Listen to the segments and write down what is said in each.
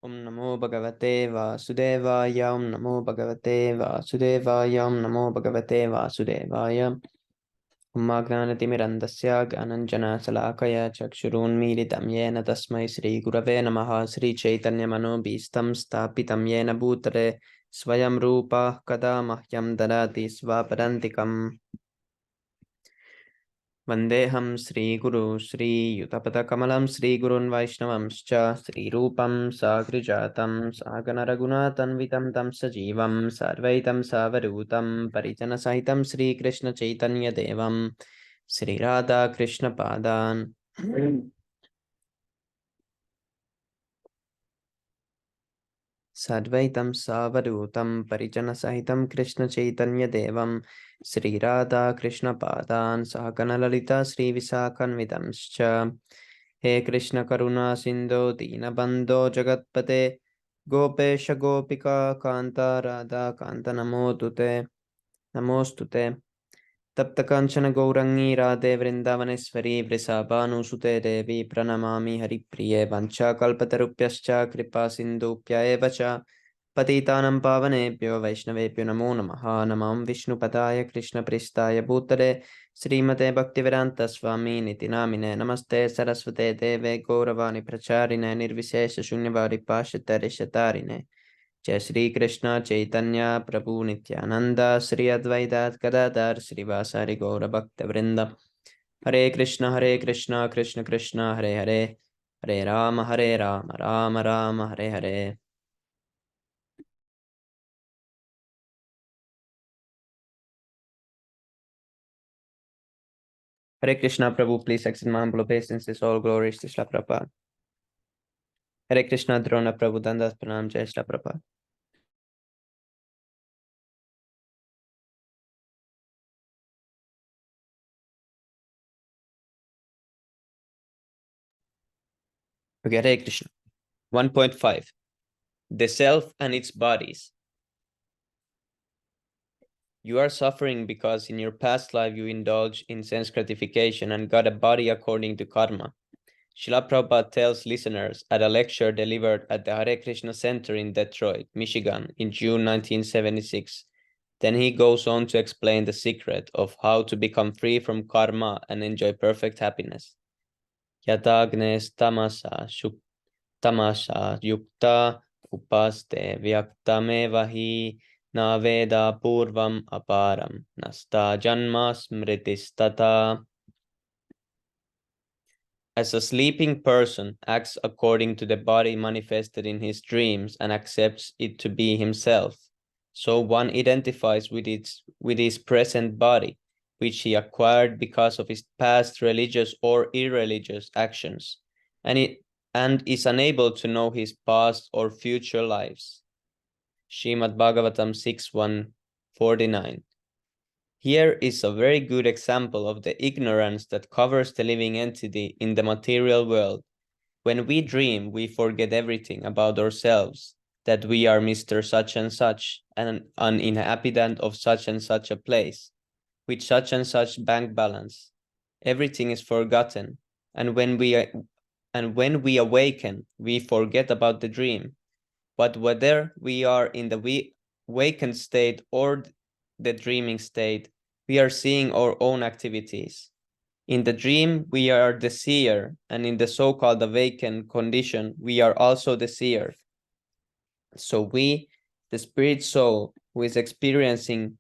Om Namo Bhagavate Vasudevaya. Om Namo Bhagavate Vasudevaya. Om Namo Bhagavate Vasudevaya. Om Agnanatimirandasya Gyananjana Salakaya Chakshurunmilitam Yena Tasmai Sri Gurave Namaha. Sri Chaitanya Manobhistam Stapitam Yena Bhutale Swayam Rupa Kada Mahyam Dadati Svapadantikam. Vandeham Sri Guru Sri Yutapatakamalam Sri Gurun Vaishnavamscha Sri Rupam Sagrijatam Sagana Raghunatanvitam Tam Sajivam Sarvaitam Savarutam Parijana Sahitam Sri Krishna Chaitanya Devam Sri Radha Krishna Padan Sadvaitam Savadutam Parijana Sahitam Krishna Chaitanya Devam Sri Radha Krishna Padan Sahagana Lalita Sri Visakanvitamscha. He Krishna Karuna Sindho Dinabandho Jagatpate Gopesha Gopika Kanta Radha Kanta Namostute Namostute तप्त कांचन गौरंगी राधे वृंदावनेश्वरी वृषभानुसुते देवी प्रणमामि हरिप्रिये वंशाकल्पतरुभ्यश्च कृपा सिन्धुभ्यैव च पतितानं पावनेभ्यो वैष्णवेभ्यो नमो नमः। नमः विष्णुपदाय कृष्णप्रेष्ठाय भूतले श्रीमते भक्तिवेदान्तस्वामी निति नामिने नमस्ते सरस्वते देवे गौरवाणी प्रचारिणे निर्विशेष शून्यवादी पाश्चात्यरिषतारिणे। जय श्री कृष्ण चैतन्य प्रभु नित्यानंद श्री अद्वैत गदाधर श्रीवासारि गौर भक्त वृंद। हरे Krishna Krishna Krishna Hare Hare Hare Ram Ram Ram Hare Hare. Hare Krishna Prabhu, please accept my humble obeisances. All glories to Srila Prabhupada. Hare Krishna Drona Prabhu, Dandas Pranam, Jai Srila Prabhupada. Okay, Hare Krishna. 1.5. The self and its bodies. You are suffering because in your past life you indulged in sense gratification and got a body according to karma. Srila Prabhupada tells listeners at a lecture delivered at the Hare Krishna Center in Detroit, Michigan in June 1976. Then he goes on to explain the secret of how to become free from karma and enjoy perfect happiness. Yatagnes tamasa yukta upaste vyaktamevahi na veda purvam aparam nasta janma smritistata. As a sleeping person acts according to the body manifested in his dreams and accepts it to be himself, so one identifies with his present body, which he acquired because of his past religious or irreligious actions, and is unable to know his past or future lives. Srimad Bhagavatam 6.149. Here is a very good example of the ignorance that covers the living entity in the material world. When we dream, we forget everything about ourselves, that we are Mr. Such and Such, and an inhabitant of such and such a place, with such and such bank balance. Everything is forgotten, and when we awaken, we forget about the dream. But whether we are in the awakened state or the dreaming state, we are seeing our own activities. In the dream, we are the seer, and in the so-called awakened condition, we are also the seer. So we, the spirit soul, who is experiencing,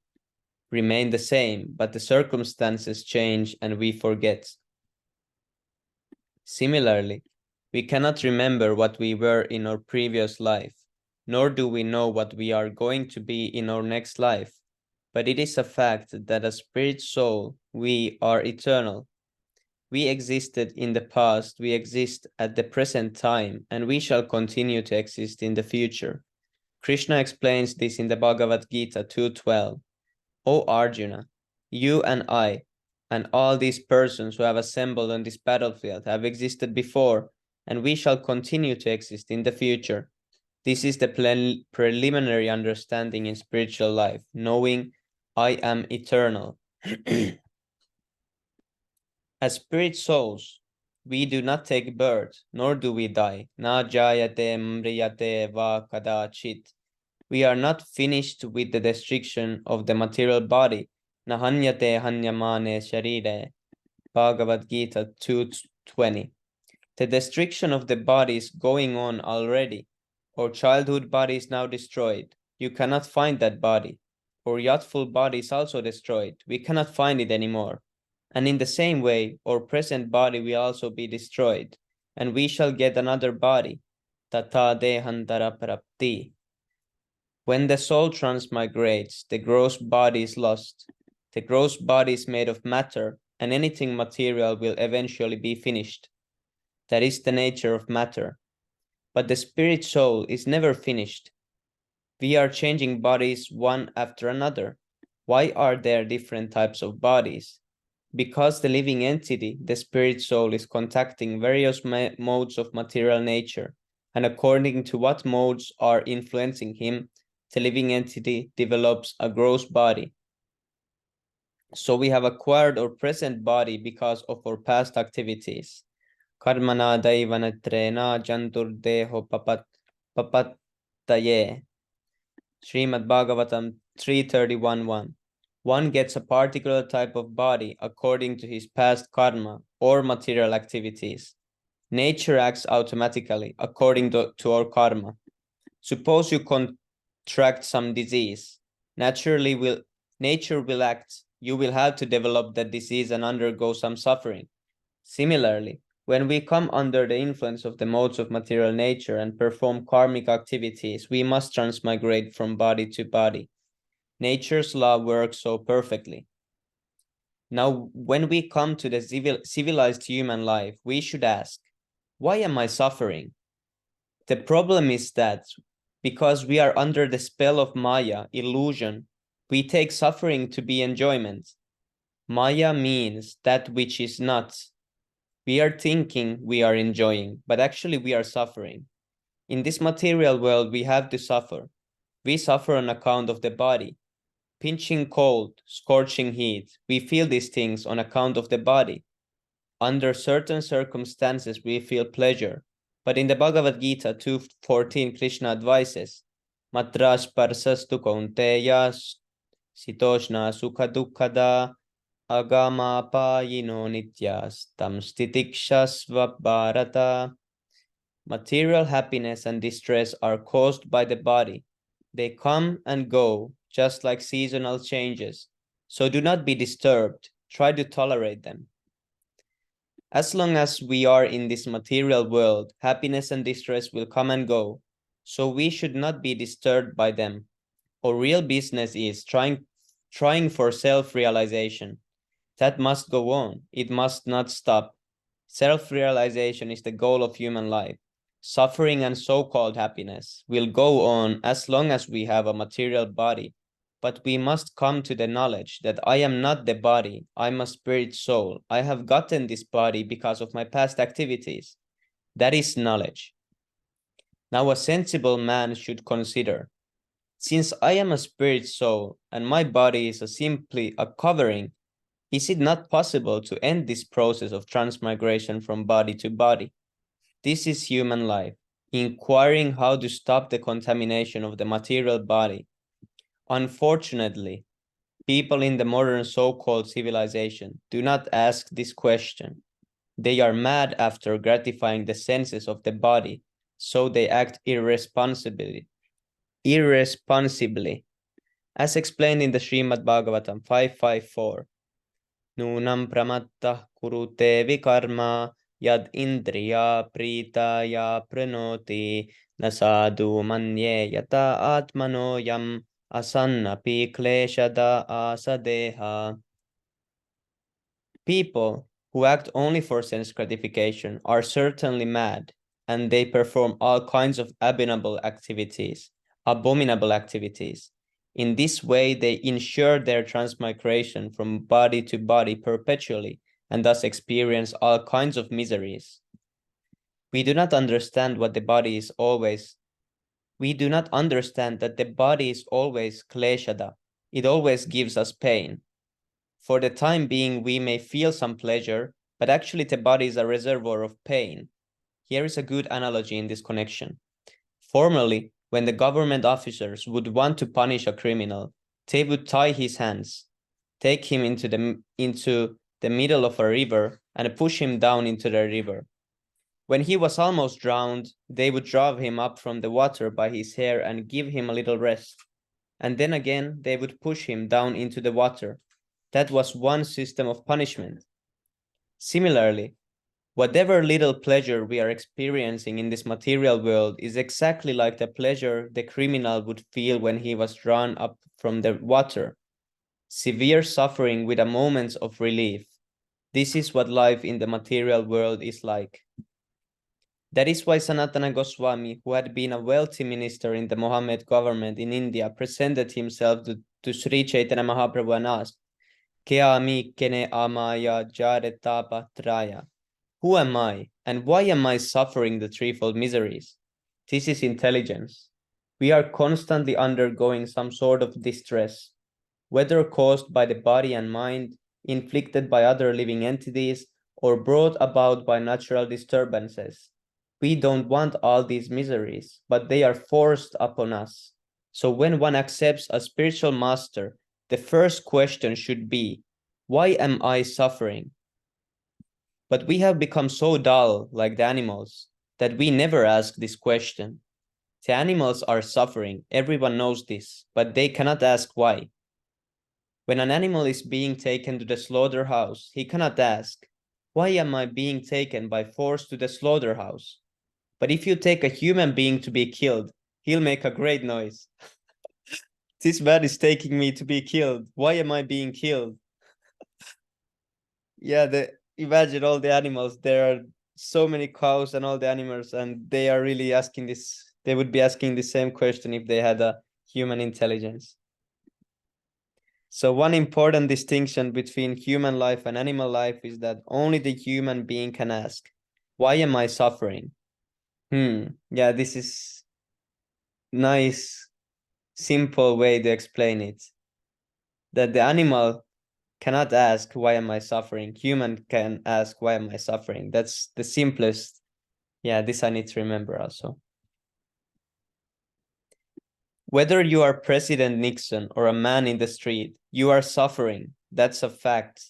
remain the same, but the circumstances change and we forget. Similarly, we cannot remember what we were in our previous life, nor do we know what we are going to be in our next life. But it is a fact that as spirit soul, we are eternal. We existed in the past, we exist at the present time, and we shall continue to exist in the future. Krishna explains this in the Bhagavad Gita 2.12. O Arjuna, you and I, and all these persons who have assembled on this battlefield have existed before, and we shall continue to exist in the future. This is the preliminary understanding in spiritual life, knowing I am eternal. As spirit souls, We do not take birth, nor do we die. Na jayate mriyate va kadachit. We are not finished with the destruction of the material body. Na hanyate hanyamane sharire. Bhagavad Gita 2:20. The destruction of the body is going on already. Our childhood body is now destroyed. You cannot find that body. Our youthful body is also destroyed. We cannot find it anymore. And in the same way, our present body will also be destroyed, and we shall get another body. Tata dehantara prapti. When the soul transmigrates, the gross body is lost. The gross body is made of matter, and anything material will eventually be finished. That is the nature of matter. But the spirit soul is never finished. We are changing bodies one after another. Why are there different types of bodies? Because the living entity, the spirit soul, is contacting various modes of material nature, and according to what modes are influencing him, the living entity develops a gross body. So we have acquired our present body because of our past activities. Karmana daivanatrena janturdeho papattaye. Srimad Bhagavatam 3:31:1. One gets a particular type of body according to his past karma or material activities. Nature acts automatically according to our karma. Suppose you contract some disease. Nature will act. You will have to develop that disease and undergo some suffering. Similarly, when we come under the influence of the modes of material nature and perform karmic activities, we must transmigrate from body to body. Nature's law works so perfectly. Now, when we come to the civilized human life, we should ask, why am I suffering? The problem is that because we are under the spell of Maya, illusion, we take suffering to be enjoyment. Maya means that which is not. We are thinking we are enjoying, but actually we are suffering. In this material world, we have to suffer. We suffer on account of the body. Pinching cold, scorching heat, we feel these things on account of the body. Under certain circumstances, we feel pleasure. But in the Bhagavad Gita 2:14, Krishna advises, Matras parsastu kaunteya sitoshna sukha dukkada agama payino nityas tam stitikshasva bharata. Material happiness and distress are caused by the body. They come and go, just like seasonal changes. So do not be disturbed. Try to tolerate them. As long as we are in this material world, happiness and distress will come and go. So we should not be disturbed by them. Our real business is trying for self-realization. That must go on. It must not stop. Self-realization is the goal of human life. Suffering and so-called happiness will go on as long as we have a material body, but we must come to the knowledge that I am not the body, I am a spirit soul. I have gotten this body because of my past activities. That is knowledge. Now a sensible man should consider, since I am a spirit soul and my body is simply a covering, is it not possible to end this process of transmigration from body to body? This is human life, inquiring how to stop the contamination of the material body. Unfortunately, people in the modern so-called civilization do not ask this question. They are mad after gratifying the senses of the body, so they act irresponsibly. As explained in the Srimad Bhagavatam 5:5:4. Nunam pramattah kurute vikarma yad indriya pritaya pranoti nasadu manye yata atmano yam asannapi kleshada asadeha. People who act only for sense gratification are certainly mad, and they perform all kinds of abominable activities. In this way, they ensure their transmigration from body to body perpetually, and thus experience all kinds of miseries. We do not understand that the body is always kleshada. It always gives us pain. For the time being, we may feel some pleasure, but actually the body is a reservoir of pain. Here is a good analogy in this connection. Formerly, when the government officers would want to punish a criminal, they would tie his hands, take him into the middle of a river, and push him down into the river. When he was almost drowned, they would draw him up from the water by his hair and give him a little rest. And then again, they would push him down into the water. That was one system of punishment. Similarly, whatever little pleasure we are experiencing in this material world is exactly like the pleasure the criminal would feel when he was drawn up from the water. Severe suffering with a moment of relief. This is what life in the material world is like. That is why Sanatana Goswami, who had been a wealthy minister in the Mohammed government in India, presented himself to Sri Chaitanya Mahaprabhu and asked, Keami kene amaya jare tapa traya. Who am I, and why am I suffering the threefold miseries? This is intelligence. We are constantly undergoing some sort of distress, whether caused by the body and mind, inflicted by other living entities, or brought about by natural disturbances. We don't want all these miseries, but they are forced upon us. So when one accepts a spiritual master, the first question should be, why am I suffering? But we have become so dull, like the animals, that we never ask this question. The animals are suffering, everyone knows this, but they cannot ask why. When an animal is being taken to the slaughterhouse, he cannot ask, why am I being taken by force to the slaughterhouse? But if you take a human being to be killed, he'll make a great noise. This man is taking me to be killed. Why am I being killed? Yeah, imagine all the animals. There are so many cows and all the animals, and they are really asking this. They would be asking the same question if they had a human intelligence. So one important distinction between human life and animal life is that only the human being can ask, why am I suffering? Yeah, this is nice, simple way to explain it. That the animal cannot ask, why am I suffering? Human can ask, why am I suffering? That's the simplest. Yeah, this I need to remember also. Whether you are President Nixon or a man in the street, you are suffering. That's a fact.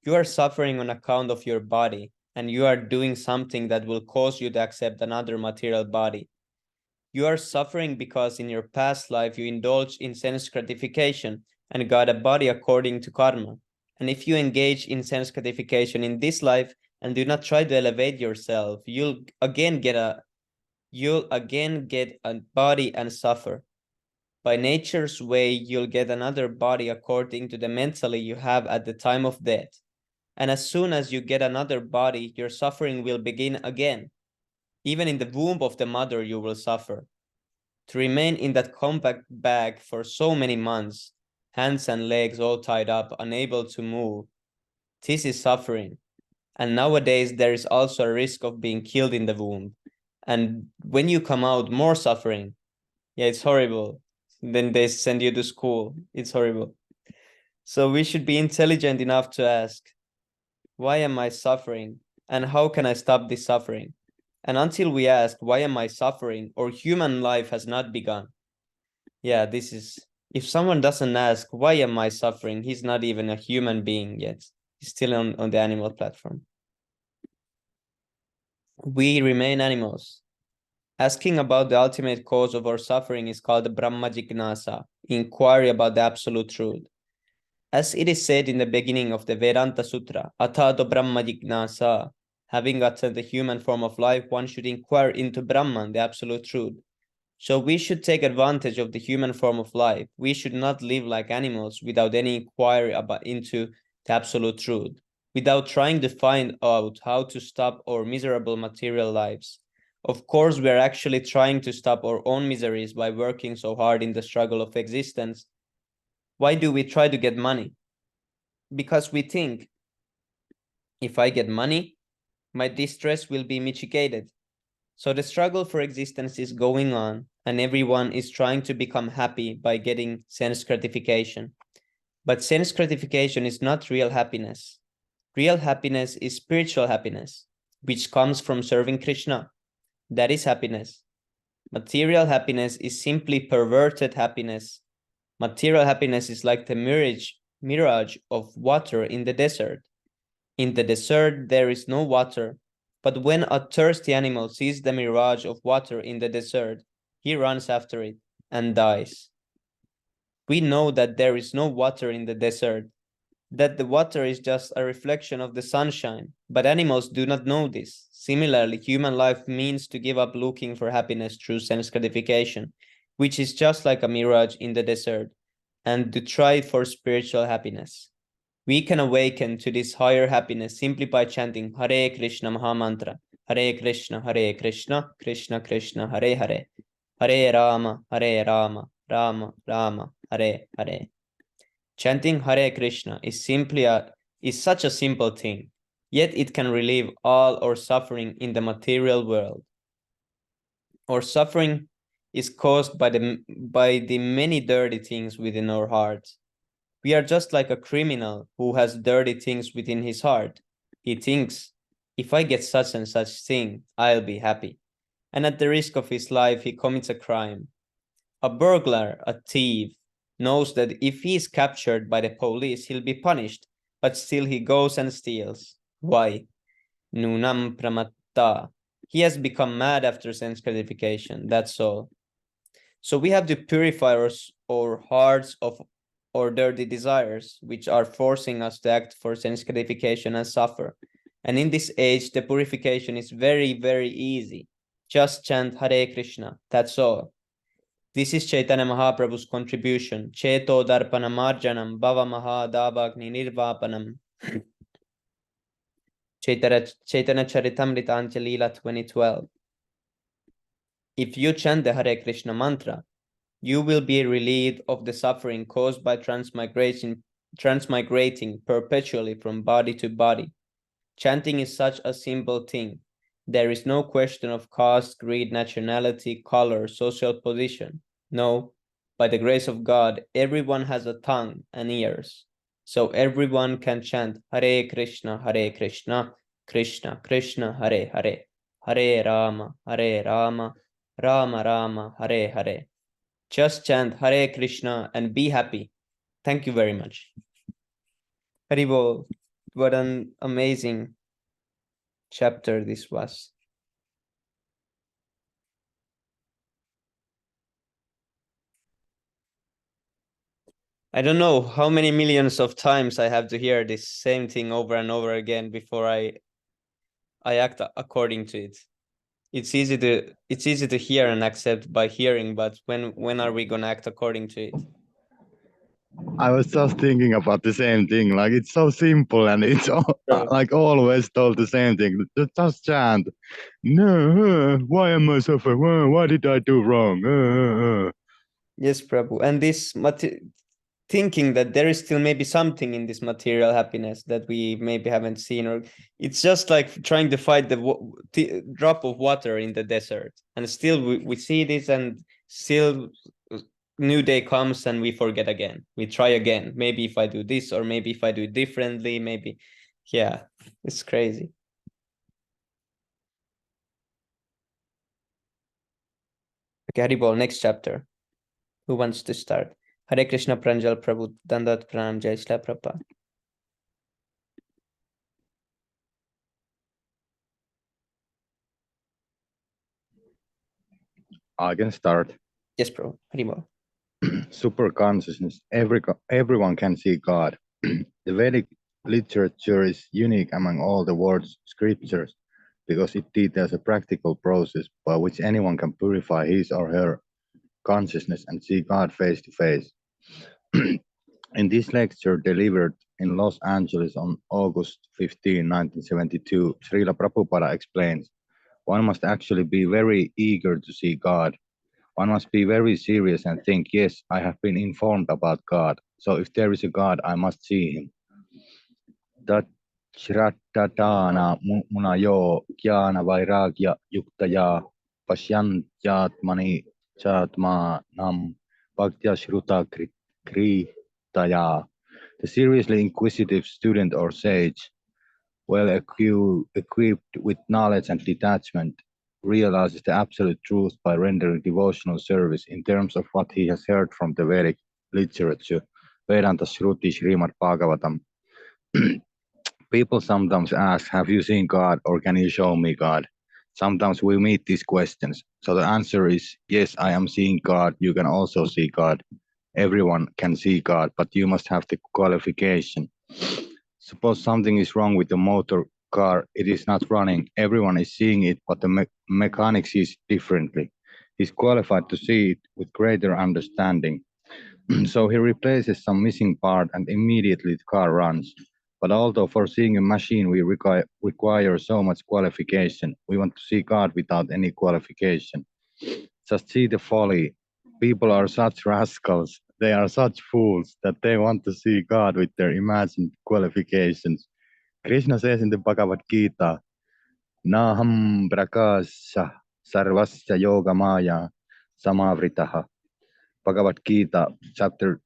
You are suffering on account of your body, and you are doing something that will cause you to accept another material body. You are suffering because in your past life you indulged in sense gratification and got a body according to karma. And if you engage in sense gratification in this life and do not try to elevate yourself, you'll again get a body and suffer. By nature's way, you'll get another body according to the mentally you have at the time of death. And as soon as you get another body, your suffering will begin again. Even in the womb of the mother, you will suffer. To remain in that compact bag for so many months, hands and legs all tied up, unable to move, this is suffering. And nowadays, there is also a risk of being killed in the womb. And when you come out, more suffering. Yeah, it's horrible. Then they send you to school. It's horrible. So we should be intelligent enough to ask, why am I suffering? And how can I stop this suffering? And until we ask, why am I suffering? Or human life has not begun. Yeah, this is, if someone doesn't ask, why am I suffering? He's not even a human being yet. He's still on the animal platform. We remain animals. Asking about the ultimate cause of our suffering is called the Brahma Jignasa, inquiry about the absolute truth. As it is said in the beginning of the Vedanta Sutra, Athato Brahma Jignasa, having attained the human form of life, one should inquire into Brahman, the absolute truth. So we should take advantage of the human form of life. We should not live like animals without any inquiry into the absolute truth, without trying to find out how to stop our miserable material lives. Of course, we are actually trying to stop our own miseries by working so hard in the struggle of existence. Why do we try to get money? Because we think, if I get money, my distress will be mitigated. So the struggle for existence is going on, and everyone is trying to become happy by getting sense gratification. But sense gratification is not real happiness. Real happiness is spiritual happiness, which comes from serving Krishna. That is happiness. Material happiness is simply perverted happiness. Material happiness is like the mirage of water in the desert. In the desert, there is no water, but when a thirsty animal sees the mirage of water in the desert, he runs after it and dies. We know that there is no water in the desert, that the water is just a reflection of the sunshine, but animals do not know this. Similarly, human life means to give up looking for happiness through sense gratification, which is just like a mirage in the desert, and to try for spiritual happiness. We can awaken to this higher happiness simply by chanting Hare Krishna Mahamantra, Hare Krishna, Krishna Krishna, Hare Hare, Hare Rama, Rama Rama, Hare Hare. Chanting Hare Krishna is such a simple thing, yet it can relieve all our suffering in the material world. Our suffering is caused by the many dirty things within our hearts. We are just like a criminal who has dirty things within his heart. He thinks, if I get such and such thing, I'll be happy. And at the risk of his life, he commits a crime. A burglar, a thief, knows that if he is captured by the police, he'll be punished, but still he goes and steals. Why? Nunam pramatta. He has become mad after sense gratification, that's all. So we have to purify our hearts of our dirty desires, which are forcing us to act for sense gratification and suffer. And in this age, the purification is very, very easy. Just chant Hare Krishna, that's all. This is Chaitanya Mahaprabhu's contribution. Cheto Darpana Marjanam Bhava Mahadavagni Nirvapanam. Chaitanya Charitamrita Anjalila 2012. If you chant the Hare Krishna mantra, you will be relieved of the suffering caused by transmigrating perpetually from body to body. Chanting is such a simple thing. There is no question of caste, creed, nationality, color, social position. No, by the grace of God, everyone has a tongue and ears. So everyone can chant Hare Krishna, Krishna Krishna, Hare Hare, Hare Rama, Rama Rama, Hare Hare. Just chant Hare Krishna and be happy. Thank you very much. Haribol, what an amazing chapter this was. I don't know how many millions of times I have to hear this same thing over and over again before I act according to it. It's easy to hear and accept by hearing, but when are we gonna act according to it? I was just thinking about the same thing. Like it's so simple, and it's like always told the same thing. Just chant. No, why am I suffering? What did I do wrong? Yes, Prabhu. And this thinking that there is still maybe something in this material happiness that we maybe haven't seen, or it's just like trying to fight the drop of water in the desert, and still we see this, and still new day comes and we forget again. We try again. Maybe if I do this, or maybe if I do it differently, maybe. Yeah, it's crazy. Okay, Haribol, next chapter. Who wants to start? Hare Krishna Pranjal Prabhu Dandat Pranam Jai Shri Prabhupada. I can start. Yes, Prabhu. Haribol. Super consciousness. Everyone can see God. The Vedic literature is unique among all the world's scriptures because it details a practical process by which anyone can purify his or her consciousness and see God face to face. In this lecture delivered in Los Angeles on August 15, 1972, Srila Prabhupada explains, one must actually be very eager to see God. One must be very serious and think, yes, I have been informed about God, so if there is a God, I must see him. Shraddhadana munayo jnana vairagya yuktaya pasyantyatmani chatmanam bhaktya shruta kritaya. The seriously inquisitive student or sage well equipped with knowledge and detachment, realizes the absolute truth by rendering devotional service in terms of what he has heard from the Vedic literature, Vedanta Shruti, Srimad Bhagavatam. People sometimes ask, have you seen God or can you show me God? Sometimes we meet these questions. So the answer is yes, I am seeing God. You can also see God. Everyone can see God, but you must have the qualification. Suppose something is wrong with the motor car, it is not running. Everyone is seeing it, but the mechanic sees it differently. He's qualified to see it with greater understanding. So he replaces some missing part and immediately the car runs. But although for seeing a machine we require so much qualification, we want to see God without any qualification. Just see the folly. People are such rascals, they are such fools that they want to see God with their imagined qualifications. Krishna says in the Bhagavad Gita, Naham prakasha sarvasya yoga maya samavritaha. Bhagavad Gita chapter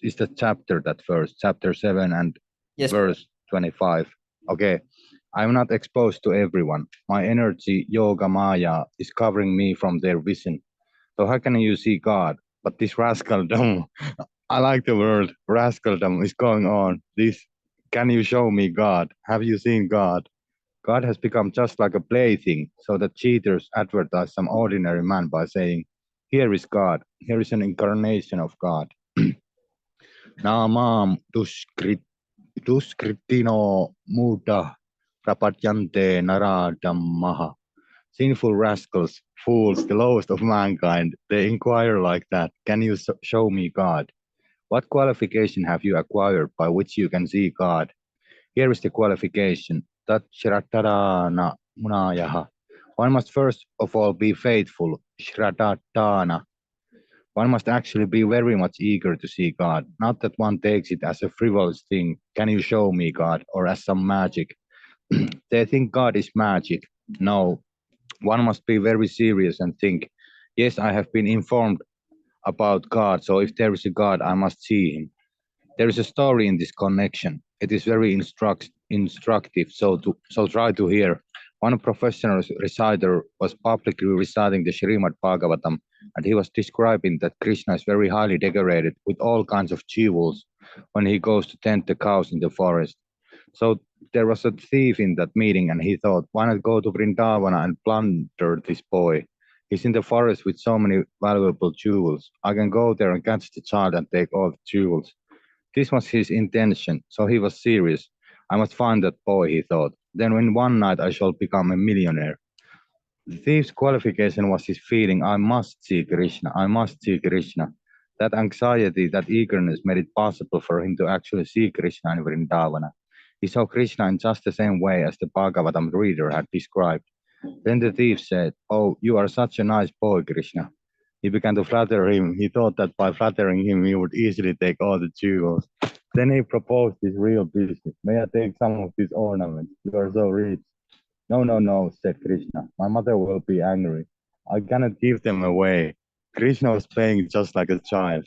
is the chapter that verse, chapter 7 and Yes. verse 25. Okay, I'm not exposed to everyone. My energy, yoga maya, is covering me from their vision. So how can you see God? But this rascaldom, I like the word rascaldom is going on. This, can you show me God? Have you seen God? God has become just like a plaything, so that cheaters advertise some ordinary man by saying, here is God, here is an incarnation of God. Namam duskritino muda prapatyante naradammaha. Sinful rascals, fools, the lowest of mankind, they inquire like that. Can you show me God? What qualification have you acquired by which you can see God? Here is the qualification. Tat shraddhana munayaha. One must first of all be faithful. Shraddhana. One must actually be very much eager to see God. Not that one takes it as a frivolous thing. Can you show me God? Or as some magic. They think God is magic. No, one must be very serious and think, yes, I have been informed about God, so if there is a God, I must see him. There is a story in this connection. It is very instructive, so try to hear. One professional reciter was publicly reciting the Srimad Bhagavatam, and he was describing that Krishna is very highly decorated with all kinds of jewels when he goes to tend the cows in the forest. So there was a thief in that meeting, and he thought, why not go to Vrindavana and plunder this boy? He's in the forest with so many valuable jewels. I can go there and catch the child and take all the jewels. This was his intention, so he was serious. I must find that boy, he thought. Then in one night I shall become a millionaire. The thief's qualification was his feeling, I must see Krishna, I must see Krishna. That anxiety, that eagerness made it possible for him to actually see Krishna in Vrindavana. He saw Krishna in just the same way as the Bhagavatam reader had described. Then the thief said, oh, you are such a nice boy, Krishna. He began to flatter him. He thought that by flattering him, he would easily take all the jewels. Then he proposed his real business. May I take some of these ornaments? You are so rich. No, no, no, said Krishna. My mother will be angry. I cannot give them away. Krishna was playing just like a child.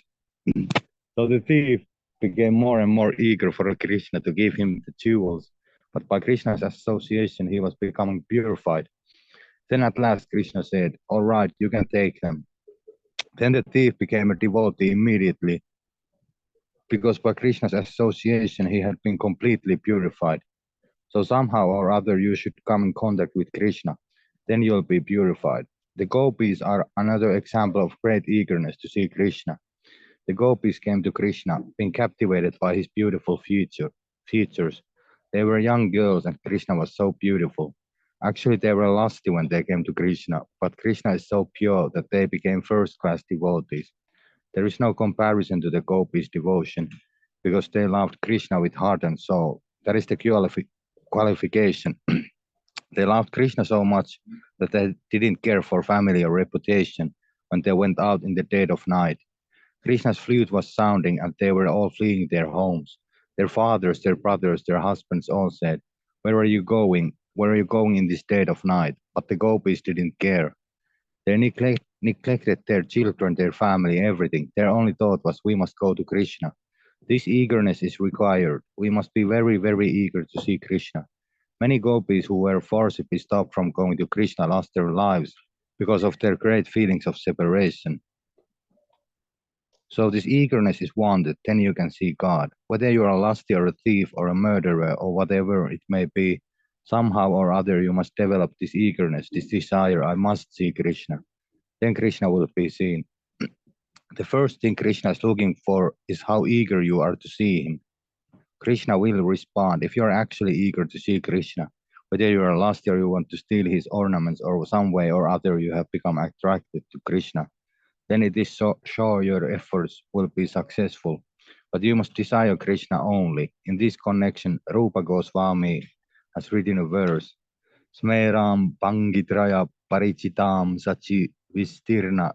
So the thief became more and more eager for Krishna to give him the jewels. But by Krishna's association, he was becoming purified. Then at last Krishna said, all right, you can take them. Then the thief became a devotee immediately, because by Krishna's association he had been completely purified. So somehow or other you should come in contact with Krishna, then you'll be purified. The gopis are another example of great eagerness to see Krishna. The gopis came to Krishna, being captivated by his beautiful features. They were young girls and Krishna was so beautiful. Actually, they were lusty when they came to Krishna, but Krishna is so pure that they became first-class devotees. There is no comparison to the gopis' devotion, because they loved Krishna with heart and soul. That is the qualification. They loved Krishna so much that they didn't care for family or reputation when they went out in the dead of night. Krishna's flute was sounding and they were all fleeing their homes. Their fathers, their brothers, their husbands all said, where are you going? Where are you going in this dead of night? But the gopis didn't care. They neglected their children, their family, everything. Their only thought was, we must go to Krishna. This eagerness is required. We must be very, very eager to see Krishna. Many gopis who were forcibly stopped from going to Krishna lost their lives because of their great feelings of separation. So this eagerness is wanted, then you can see God. Whether you are a lusty or a thief or a murderer or whatever it may be, somehow or other you must develop this eagerness, this desire, I must see Krishna. Then Krishna will be seen. The first thing Krishna is looking for is how eager you are to see him. Krishna will respond if you are actually eager to see Krishna. Whether you are lusty or you want to steal his ornaments or some way or other you have become attracted to Krishna, then it is sure your efforts will be successful. But you must desire Krishna only. In this connection, Rupa Goswami has written a verse. Smeram Pangitraya Parichitam Sachi Vistirna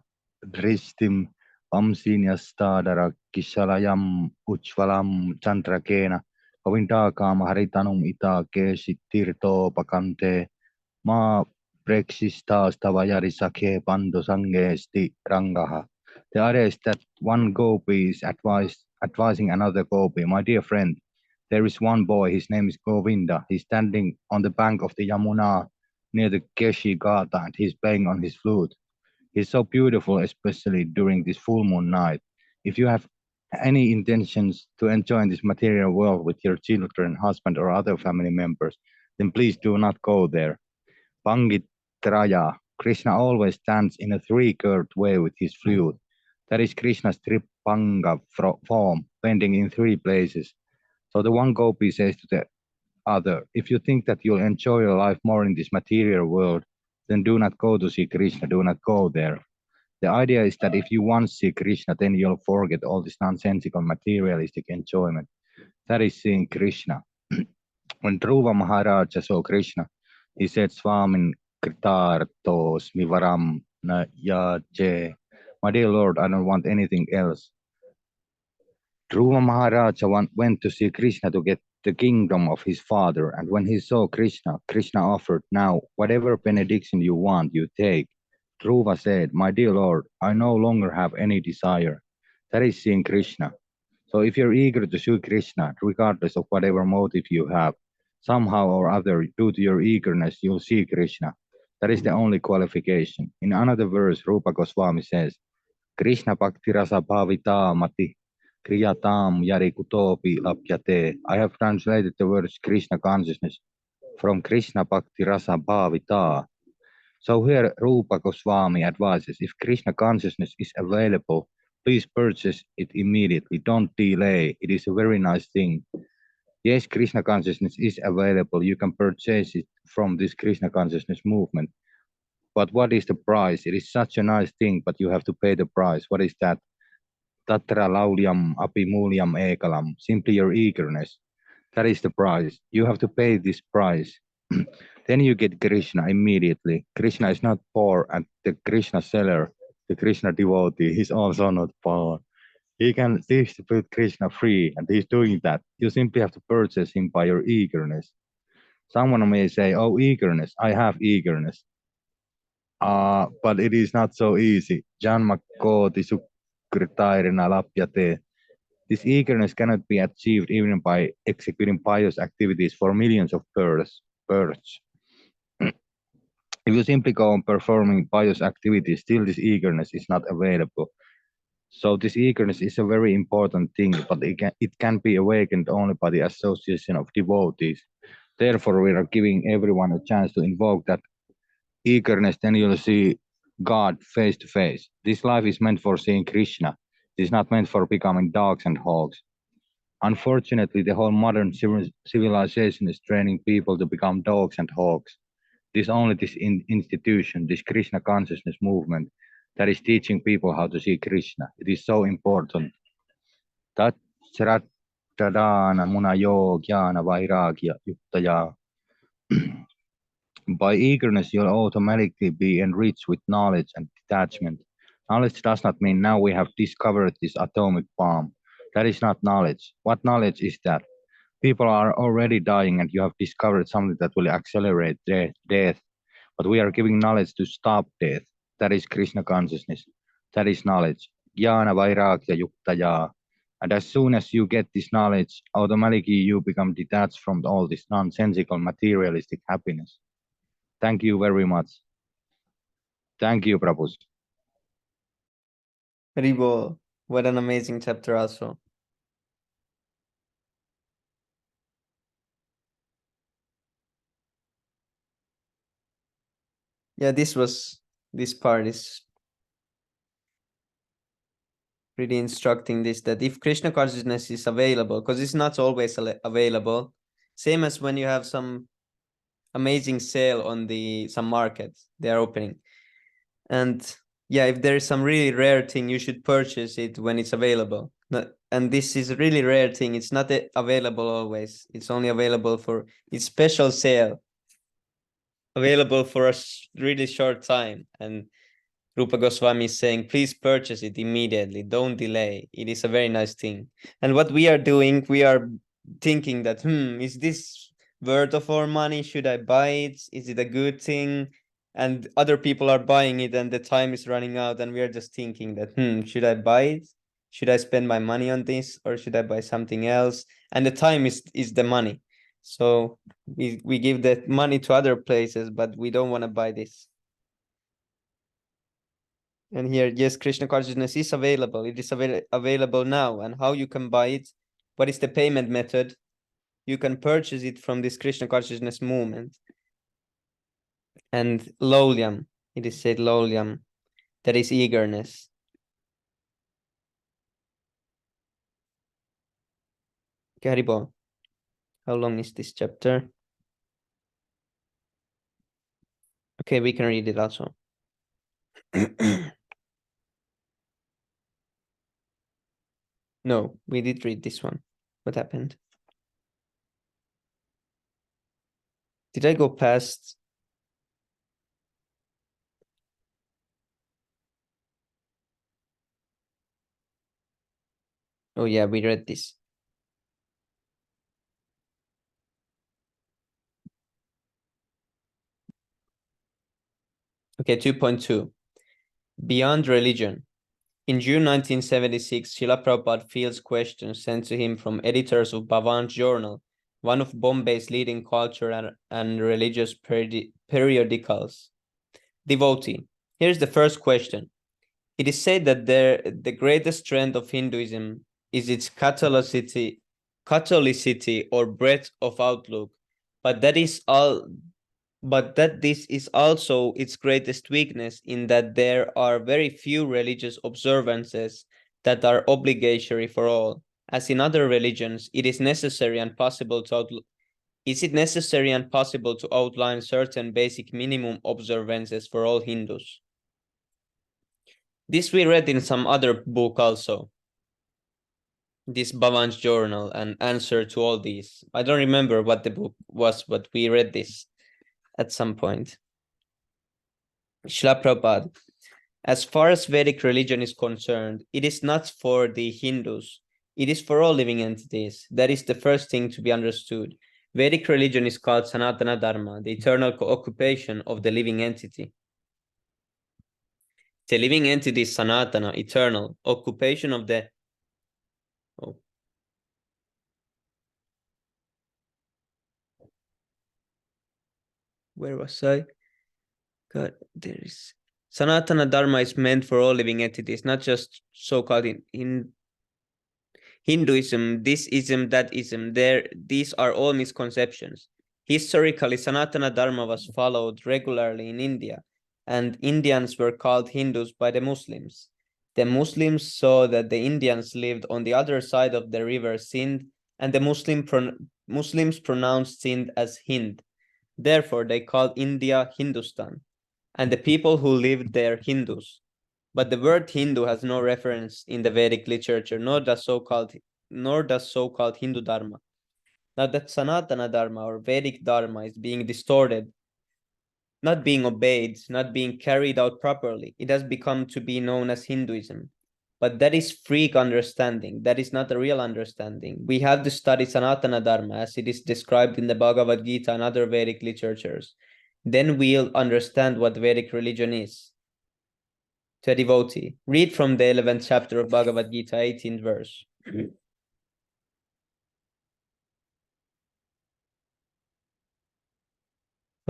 Drishtim Vamsinyastadara Kishalayam Uchvalam Chandrakena Kavindakam Haritanum Ita Keshi Tirto Pakante Ma Prekshistas Sakhe Pando Sangesti Rangaha. The idea is that one gopi is advising another gopi. My dear friend, there is one boy, his name is Govinda. He's standing on the bank of the Yamuna near the Keshi Gata and he's playing on his flute. He's so beautiful, especially during this full moon night. If you have any intentions to enjoy this material world with your children, husband, or other family members, then please do not go there. Pangitraya, Krishna always stands in a three-curved way with his flute. That is Krishna's Tripanga form, bending in three places. So the one gopi says to the other, if you think that you'll enjoy your life more in this material world, then do not go to see Krishna, do not go there. The idea is that if you once see Krishna, then you'll forget all this nonsensical materialistic enjoyment. That is seeing Krishna. When Dhruva Maharaja saw Krishna, he said, Swamin Kritartos Mivaram na yaje. My dear Lord, I don't want anything else. Dhruva Maharaja went to see Krishna to get the kingdom of his father, and when he saw Krishna, Krishna offered, now, whatever benediction you want, you take. Dhruva said, my dear Lord, I no longer have any desire. That is seeing Krishna. So if you're eager to see Krishna, regardless of whatever motive you have, somehow or other, due to your eagerness, you'll see Krishna. That is the only qualification. In another verse, Rupa Goswami says, Krishna Bhakti Rasa Bhavita Mati Kriyatam Yari Kutopi Lapyate. I have translated the words Krishna consciousness from Krishna Bhakti Rasa Bhavita. So here Rupa Goswami advises, if Krishna consciousness is available, please purchase it immediately. Don't delay. It is a very nice thing. Yes, Krishna consciousness is available. You can purchase it from this Krishna consciousness movement. But what is the price? It is such a nice thing, but you have to pay the price. What is that? Tatra laulyam api mulyam ekalam. Simply your eagerness. That is the price. You have to pay this price. Then you get Krishna immediately. Krishna is not poor, and the Krishna seller, the Krishna devotee, he's also not poor. He can distribute Krishna free, and he's doing that. You simply have to purchase him by your eagerness. Someone may say, oh, eagerness, I have eagerness. But it is not so easy. Janma koti sukritairina lapyate. This eagerness cannot be achieved even by executing pious activities for millions of births. If you simply go on performing pious activities, still this eagerness is not available. So this eagerness is a very important thing, but it can be awakened only by the association of devotees. Therefore, we are giving everyone a chance to invoke that eagerness, then you'll see God face to face. This life is meant for seeing Krishna. It is not meant for becoming dogs and hogs. Unfortunately, the whole modern civilization is training people to become dogs and hogs. It is only this institution, this Krishna consciousness movement, that is teaching people how to see Krishna. It is so important. Tat Sraddhadana Munayo Jnana Vairagya Yuktaya. By eagerness, you'll automatically be enriched with knowledge and detachment. Knowledge does not mean now we have discovered this atomic bomb. That is not knowledge. What knowledge is that? People are already dying and you have discovered something that will accelerate death. But we are giving knowledge to stop death. That is Krishna consciousness. That is knowledge. Jnana Vairagya Yuktaya. And as soon as you get this knowledge, automatically you become detached from all this nonsensical materialistic happiness. Thank you very much. Thank you, Prabhus. Ribo, what an amazing chapter also. Yeah, this part is really instructing this, that if Krishna consciousness is available, because it's not always available, same as when you have some amazing sale on some market they are opening. And yeah, if there is some really rare thing, you should purchase it when it's available. And this is a really rare thing. It's not available always. It's only available for it's special sale, available for a really short time. And Rupa Goswami is saying, please purchase it immediately. Don't delay. It is a very nice thing. And what we are doing, we are thinking that, is this worth of our money? Should I buy it? Is it a good thing? And other people are buying it and the time is running out. And we are just thinking that, should I buy it? Should I spend my money on this or should I buy something else? And the time is the money. So we give that money to other places, but we don't want to buy this. And here, yes, Krishna consciousness is available. It is available now. And how you can buy it? What is the payment method? You can purchase it from this Krishna consciousness movement. And laulyam, it is said laulyam, that is eagerness. Haribo, how long is this chapter? Okay, we can read it also. No, we did read this one. What happened? Did I go past? Oh yeah, we read this. Okay, 2.2. Beyond religion. In June 1976, Srila Prabhupada fields questions sent to him from editors of Bhavan's Journal, one of Bombay's leading culture and religious periodicals. Devotee, here's the first question. It is said that the greatest strength of Hinduism is its Catholicity or breadth of outlook, but that this is also its greatest weakness in that there are very few religious observances that are obligatory for all. As in other religions, it is necessary and possible to outline certain basic minimum observances for all Hindus? This we read in some other book also. This Bhavan's Journal, an answer to all these. I don't remember what the book was, but we read this at some point. Srila Prabhupada, as far as Vedic religion is concerned, it is not for the Hindus. It is for all living entities. That is the first thing to be understood. Vedic religion is called Sanatana Dharma, the eternal occupation of the living entity. The living entity is Sanatana, eternal, occupation of the... Oh. Where was I? God, there is... Sanatana Dharma is meant for all living entities, not just so-called in Hinduism, this ism, that ism. These are all misconceptions. Historically, Sanatana Dharma was followed regularly in India, and Indians were called Hindus by the Muslims. The Muslims saw that the Indians lived on the other side of the river Sindh, and the Muslims pronounced Sindh as Hind. Therefore, they called India Hindustan, and the people who lived there Hindus. But the word Hindu has no reference in the Vedic literature, nor does so-called Hindu Dharma. Now that Sanatana Dharma or Vedic Dharma is being distorted, not being obeyed, not being carried out properly, it has become to be known as Hinduism. But that is freak understanding. That is not a real understanding. We have to study Sanatana Dharma as it is described in the Bhagavad Gita and other Vedic literatures. Then we'll understand what Vedic religion is. To a devotee, read from the 11th chapter of Bhagavad Gita, 18th verse.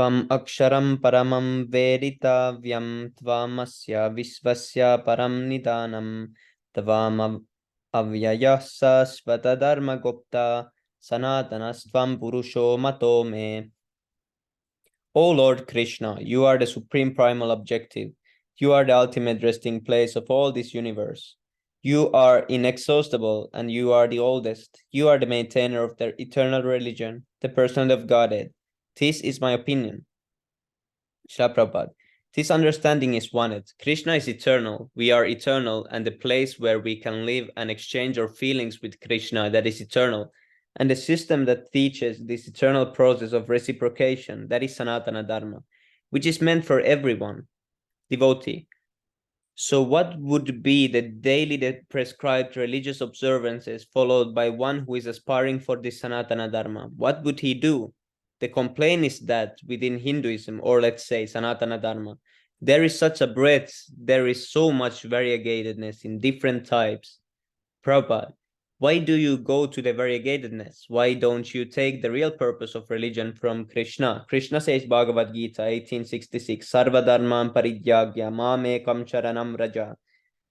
Tvam aksharam paramam veditavyam tvamasya visvasya param nidanam tvam avyayah sasvata dharma gupta sanatanastvam purusho mato me. O Lord Krishna, you are the supreme primal objective. You are the ultimate resting place of all this universe. You are inexhaustible and you are the oldest. You are the maintainer of the eternal religion, the person of Godhead. This is my opinion. Srila Prabhupada. This understanding is wanted. Krishna is eternal. We are eternal, and the place where we can live and exchange our feelings with Krishna that is eternal. And the system that teaches this eternal process of reciprocation, that is Sanatana Dharma, which is meant for everyone, devotee. So what would be the daily prescribed religious observances followed by one who is aspiring for this Sanatana Dharma? What would he do? The complaint is that within Hinduism, or let's say Sanatana Dharma, there is such a breadth, there is so much variegatedness in different types. Prabhupada, why do you go to the variegatedness? Why don't you take the real purpose of religion from Krishna? Krishna says Bhagavad Gita 1866, Sarva dharman parityagya mamekam sharanam raja.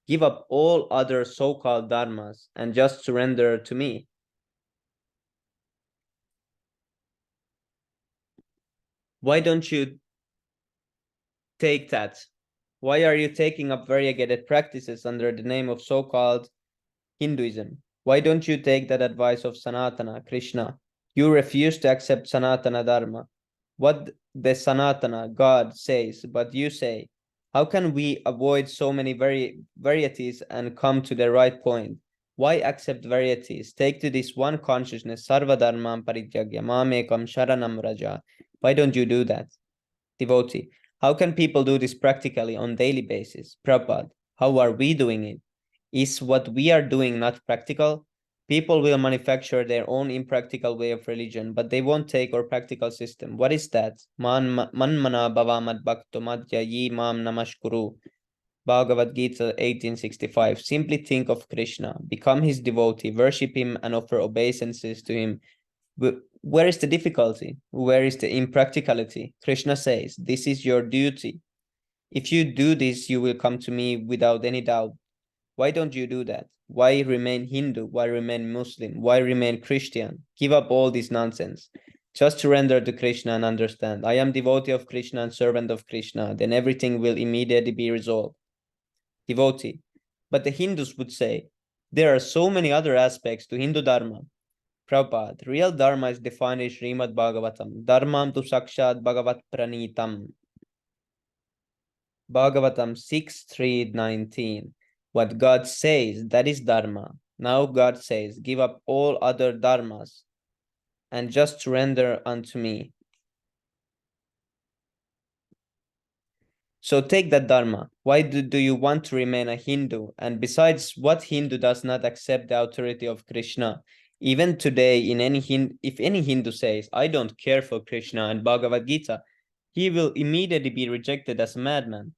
Give up all other so-called dharmas and just surrender to me. Why don't you take that? Why are you taking up variegated practices under the name of so-called Hinduism? Why don't you take that advice of Sanatana, Krishna? You refuse to accept Sanatana Dharma. What the Sanatana, God, says, but you say. How can we avoid so many varieties and come to the right point? Why accept varieties? Take to this one consciousness, Sarva Dharmam Parityagya, Mamekam Sharanam Raja. Why don't you do that? Devotee, how can people do this practically on daily basis? Prabhupada, how are we doing it? Is what we are doing not practical? People will manufacture their own impractical way of religion, but they won't take our practical system. What is that? Manmana bhavamad bhakto madhya yi mam namashkuru. Bhagavad Gita 1865. Simply think of Krishna, become his devotee, worship him, and offer obeisances to him. Where is the difficulty? Where is the impracticality? Krishna says, this is your duty. If you do this, you will come to me without any doubt. Why don't you do that? Why remain Hindu? Why remain Muslim? Why remain Christian? Give up all this nonsense. Just surrender to Krishna and understand. I am devotee of Krishna and servant of Krishna. Then everything will immediately be resolved. Devotee. But the Hindus would say, there are so many other aspects to Hindu Dharma. Prabhupada, real Dharma is defined as Srimad Bhagavatam. Dharmam tu sakshat Bhagavat pranitam. Bhagavatam 6:3-19. What God says, that is Dharma. Now God says, give up all other dharmas and just surrender unto me. So take that Dharma. Why do you want to remain a Hindu? And besides, what Hindu does not accept the authority of Krishna? Even today, if any Hindu says, I don't care for Krishna and Bhagavad Gita, he will immediately be rejected as a madman.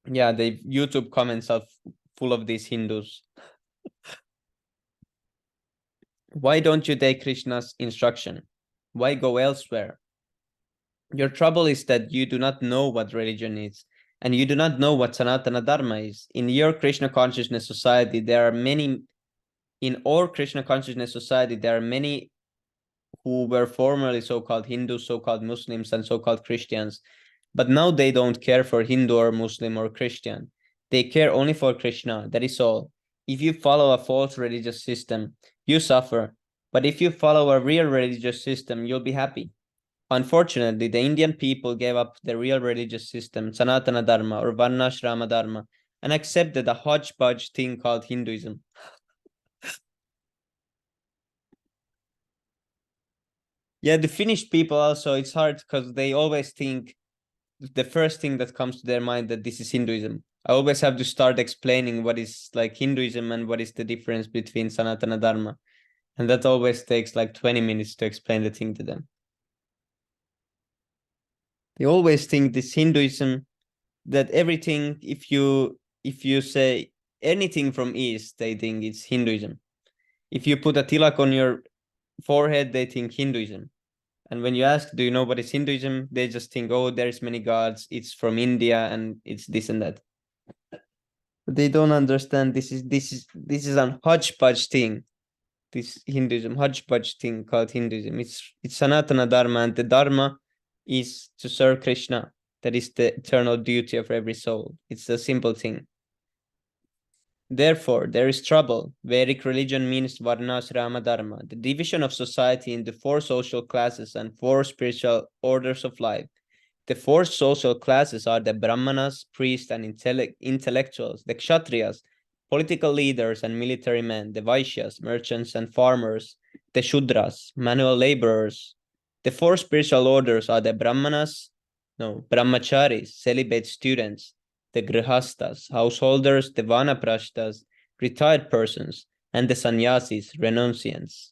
Yeah, the YouTube comments are full of these Hindus. Why don't you take Krishna's instruction? Why go elsewhere? Your trouble is that you do not know what religion is, and you do not know what Sanatana Dharma is. In your Krishna consciousness society, there are many, in our Krishna consciousness society, there are many who were formerly so-called Hindus, so-called Muslims, and so-called Christians, but now they don't care for Hindu or Muslim or Christian. They care only for Krishna, that is all. If you follow a false religious system, you suffer. But if you follow a real religious system, you'll be happy. Unfortunately, the Indian people gave up the real religious system, Sanatana Dharma or Varnashrama Dharma, and accepted a hodgepodge thing called Hinduism. Yeah, the Finnish people also, it's hard because they always think the first thing that comes to their mind that this is Hinduism. I always have to start explaining what is like Hinduism and what is the difference between Sanatana Dharma. And that always takes like 20 minutes to explain the thing to them. They always think this Hinduism, that everything, if you say anything from East, they think it's Hinduism. If you put a tilak on your forehead, they think Hinduism. And when you ask, do you know what is Hinduism? They just think, oh, there's many gods. It's from India and it's this and that. But they don't understand this is a hodgepodge thing. This Hinduism, hodgepodge thing called Hinduism. It's Sanatana Dharma, and the Dharma is to serve Krishna. That is the eternal duty of every soul. It's a simple thing. Therefore, there is trouble. Vedic religion means Varnashrama Dharma, the division of society into 4 social classes and 4 spiritual orders of life. The 4 social classes are the Brahmanas, priests and intellectuals, the Kshatriyas, political leaders and military men, the Vaishyas, merchants and farmers, the Shudras, manual laborers. The 4 spiritual orders are the Brahmacharis, celibate students, the Grihastas, householders, the Vanaprashtas, retired persons, and the Sannyasis, renunciants.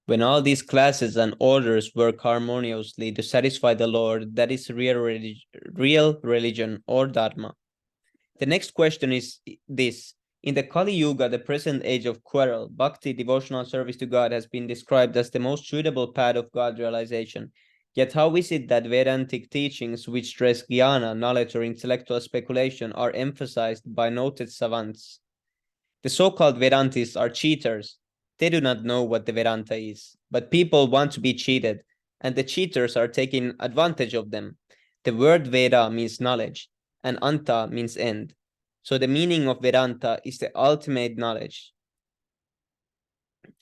When all these classes and orders work harmoniously to satisfy the Lord, that is real religion or Dharma. The next question is this. In the Kali Yuga, the present age of quarrel, bhakti, devotional service to God, has been described as the most suitable path of God realization. Yet how is it that Vedantic teachings which stress jnana, knowledge or intellectual speculation, are emphasized by noted savants? The so-called Vedantists are cheaters. They do not know what the Vedanta is, but people want to be cheated, and the cheaters are taking advantage of them. The word Veda means knowledge, and Anta means end. So the meaning of Vedanta is the ultimate knowledge.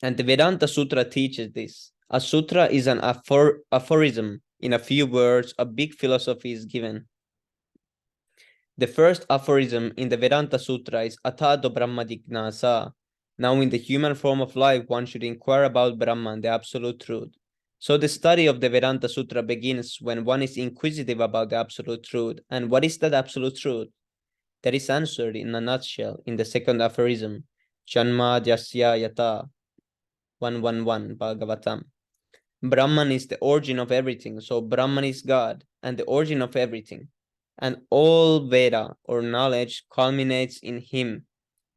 And the Vedanta Sutra teaches this. A sutra is an aphorism. In a few words, a big philosophy is given. The first aphorism in the Vedanta Sutra is Atado Brahma Jignasa. Now in the human form of life, one should inquire about Brahman, the absolute truth. So the study of the Vedanta Sutra begins when one is inquisitive about the absolute truth. And what is that absolute truth? That is answered in a nutshell in the second aphorism, Janma Jasya Yata, 111 Bhagavatam. Brahman is the origin of everything, so Brahman is God and the origin of everything. And all Veda or knowledge culminates in him.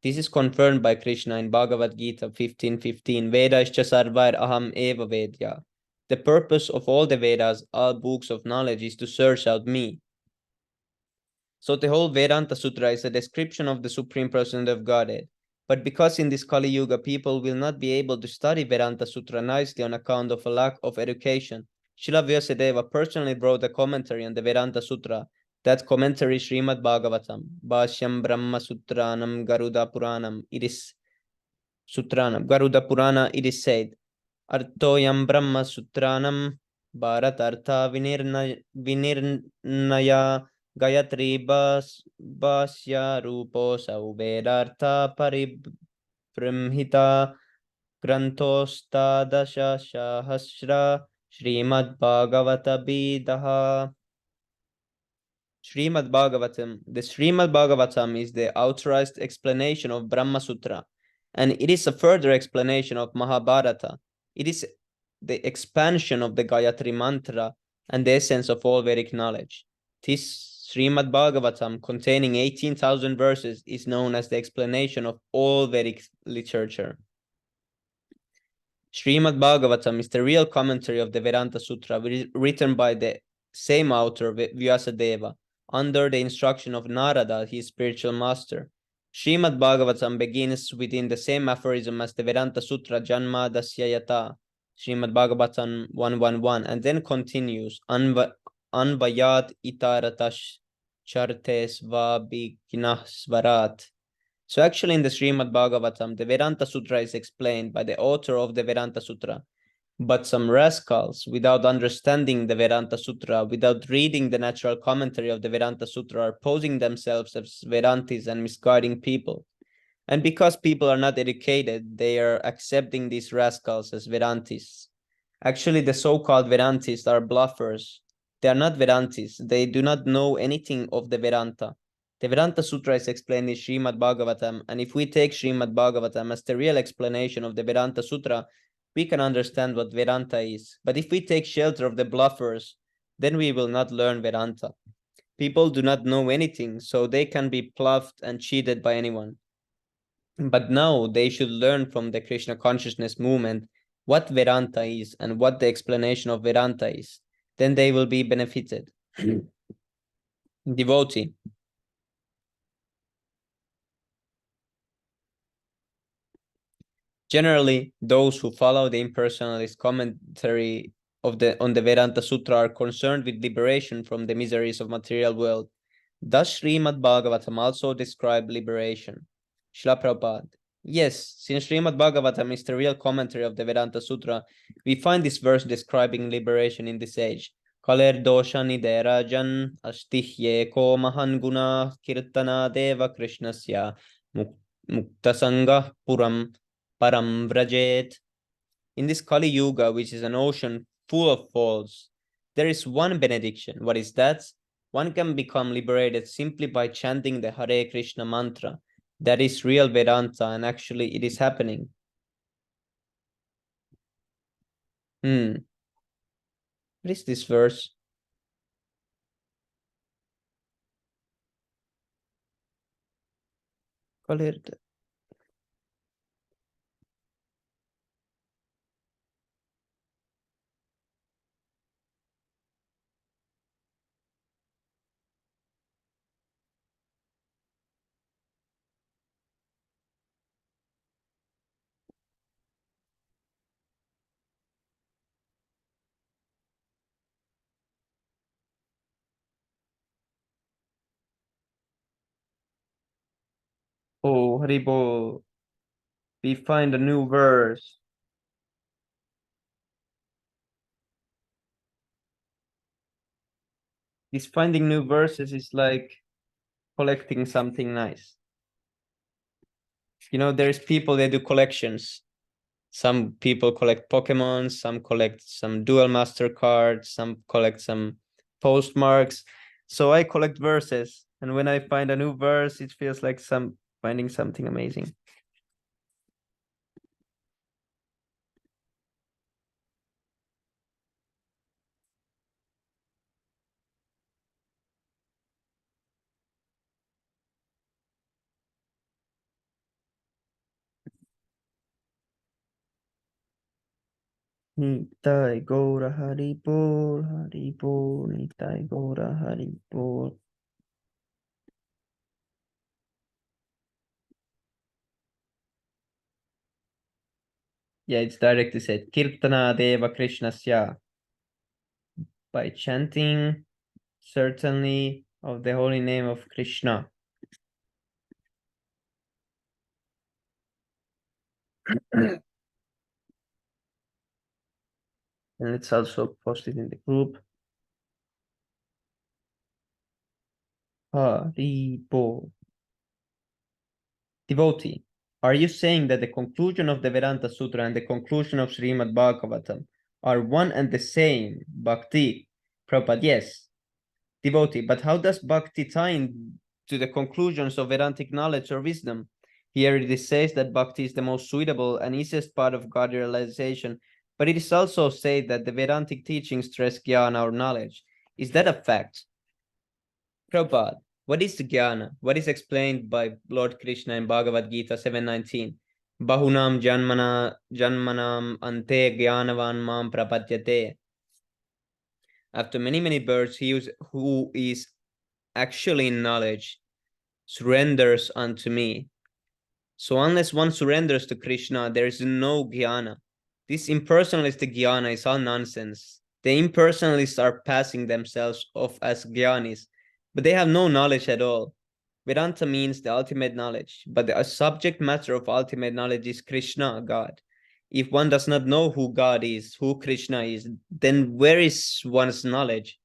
This is confirmed by Krishna in Bhagavad Gita 15:15. Vedascha sarvar aham eva vedya. The purpose of all the Vedas, all books of knowledge, is to search out me. So the whole Vedanta Sutra is a description of the Supreme Person of Godhead. But because in this Kali Yuga, people will not be able to study Vedanta Sutra nicely on account of a lack of education, Srila Vyasadeva personally wrote a commentary on the Vedanta Sutra. That commentary is Srimad Bhagavatam, Bhashyam Brahma Sutranam Garuda Puranam. It is Sutranam, Garuda Purana, it is said, Artoyam Brahma Sutranam Bharat Artha Vinirnaya Gayatri Basya Ruposau Vedartha Paribramhita Grantosta Dasha Shahasra Srimad Bhagavata Bidaha. Srimad Bhagavatam. The Srimad Bhagavatam is the authorized explanation of Brahma Sutra, and it is a further explanation of Mahabharata. It is the expansion of the Gayatri Mantra and the essence of all Vedic knowledge. This Srimad Bhagavatam, containing 18,000 verses, is known as the explanation of all Vedic literature. Srimad Bhagavatam is the real commentary of the Vedanta Sutra, written by the same author, Vyasadeva, under the instruction of Narada, his spiritual master. Srimad Bhagavatam begins within the same aphorism as the Vedanta Sutra, Janma Dasyayata, Srimad Bhagavatam 111, and then continues, Anvayat Itaratash Chartes Vabhignah Svarat. So actually in the Srimad Bhagavatam, the Vedanta Sutra is explained by the author of the Vedanta Sutra. But some rascals, without understanding the Vedanta Sutra, without reading the natural commentary of the Vedanta Sutra, are posing themselves as Vedantis and misguiding people. And because people are not educated, they are accepting these rascals as Vedantists. Actually, the so-called Vedantists are bluffers. They are not Vedantists. They do not know anything of the Vedanta. The Vedanta Sutra is explained in Srimad Bhagavatam, and if we take Srimad Bhagavatam as the real explanation of the Vedanta Sutra, we can understand what Vedanta is. But if we take shelter of the bluffers, then we will not learn Vedanta. People do not know anything, so they can be bluffed and cheated by anyone. But now they should learn from the Krishna consciousness movement what Vedanta is and what the explanation of Vedanta is. Then they will be benefited. Devotee. Generally, those who follow the impersonalist commentary on the Vedanta Sutra are concerned with liberation from the miseries of material world. Does Srimad Bhagavatam also describe liberation? Srila Prabhupada. Yes, since Srimad Bhagavatam is the real commentary of the Vedanta Sutra, we find this verse describing liberation in this age. Kaler dosha niderajan astihye ko mahan guna kirtana deva krishnasya muktasanga puram param vrajet. In this Kali Yuga, which is an ocean full of faults, there is one benediction. What is that? One can become liberated simply by chanting the Hare Krishna mantra. That is real Vedanta, and actually it is happening. What is this verse? Oh, Haribo, we find a new verse. This finding new verses is like collecting something nice. You know, there's people that do collections. Some people collect Pokemon, some collect some Duel Master cards, some collect some postmarks. So I collect verses, and when I find a new verse, it feels like finding something amazing. Nitai Gora Haripur, Haripur, Nitai Gora Haripur. Yeah, it's directly said Kirtana Deva Krishnasya. By chanting certainly of the holy name of Krishna. And let's also post it in the group. Haribo. Devotee, are you saying that the conclusion of the Vedanta Sutra and the conclusion of Srimad Bhagavatam are one and the same? Bhakti. Prabhupada, yes. Devotee, but how does Bhakti tie in to the conclusions of Vedantic knowledge or wisdom? Here it says that Bhakti is the most suitable and easiest part of God realization, but it is also said that the Vedantic teachings stress jnana or knowledge. Is that a fact? Prabhupada, what is jnana? What is explained by Lord Krishna in Bhagavad Gita 7:19? Bahunam janmanam ante jnanavan mam prapadyate. After many births, he who is actually in knowledge surrenders unto me. So unless one surrenders to Krishna, there is no jnana. This impersonalistic jnana is all nonsense. The impersonalists are passing themselves off as jnanis, but they have no knowledge at all. Vedanta means the ultimate knowledge, but the subject matter of ultimate knowledge is Krishna, God. If one does not know who God is, who Krishna is, then where is one's knowledge?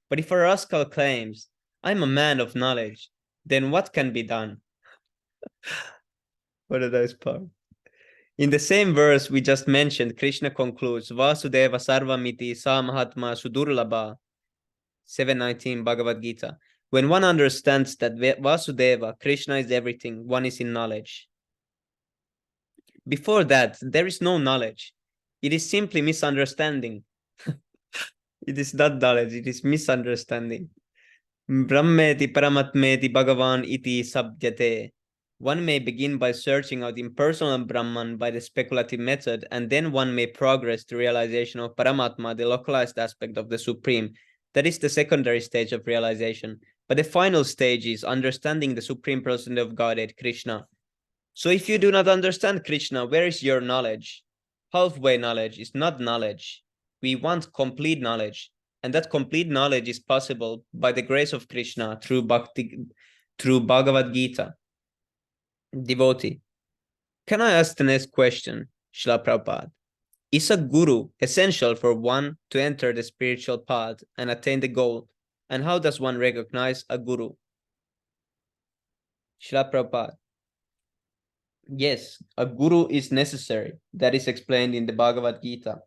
But if a rascal claims, I'm a man of knowledge, then what can be done? What a nice part. In the same verse we just mentioned, Krishna concludes, Vasudeva Sarvamiti Sa Mahatma Sudurlabha, 7:19 Bhagavad Gita. When one understands that Vasudeva, Krishna is everything, one is in knowledge. Before that, there is no knowledge. It is simply misunderstanding. It is not knowledge, it is misunderstanding. Brahmeti Paramatmeti Bhagavan iti sabdyate. One may begin by searching out impersonal Brahman by the speculative method, and then one may progress to realization of Paramatma, the localized aspect of the Supreme. That is the secondary stage of realization. But the final stage is understanding the Supreme Person of Godhead, Krishna. So if you do not understand Krishna, where is your knowledge? Halfway knowledge is not knowledge. We want complete knowledge. And that complete knowledge is possible by the grace of Krishna through Bhakti, through Bhagavad Gita. Devotee. Can I ask the next question, Srila Prabhupada? Is a guru essential for one to enter the spiritual path and attain the goal? And how does one recognize a guru? Srila Prabhupada. Yes, a guru is necessary. That is explained in the Bhagavad Gita.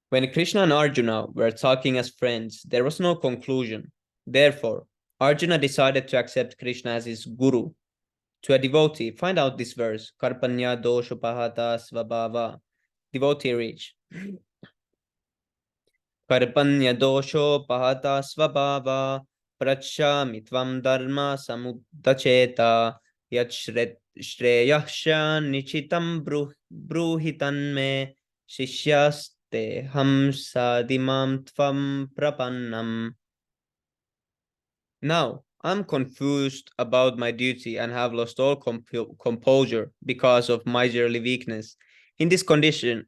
When Krishna and Arjuna were talking as friends, there was no conclusion. Therefore, Arjuna decided to accept Krishna as his guru. To a devotee, find out this verse, Karpanya doshopahata svabhava. Devotee reach. Karpanya doshopahata svabhava prachami tvam dharma samudacheta yat shreyahsha nichitam bruhitan me shishyaste ham sadimam tvam prapannam. Now, I'm confused about my duty and have lost all composure because of miserly weakness. In this condition,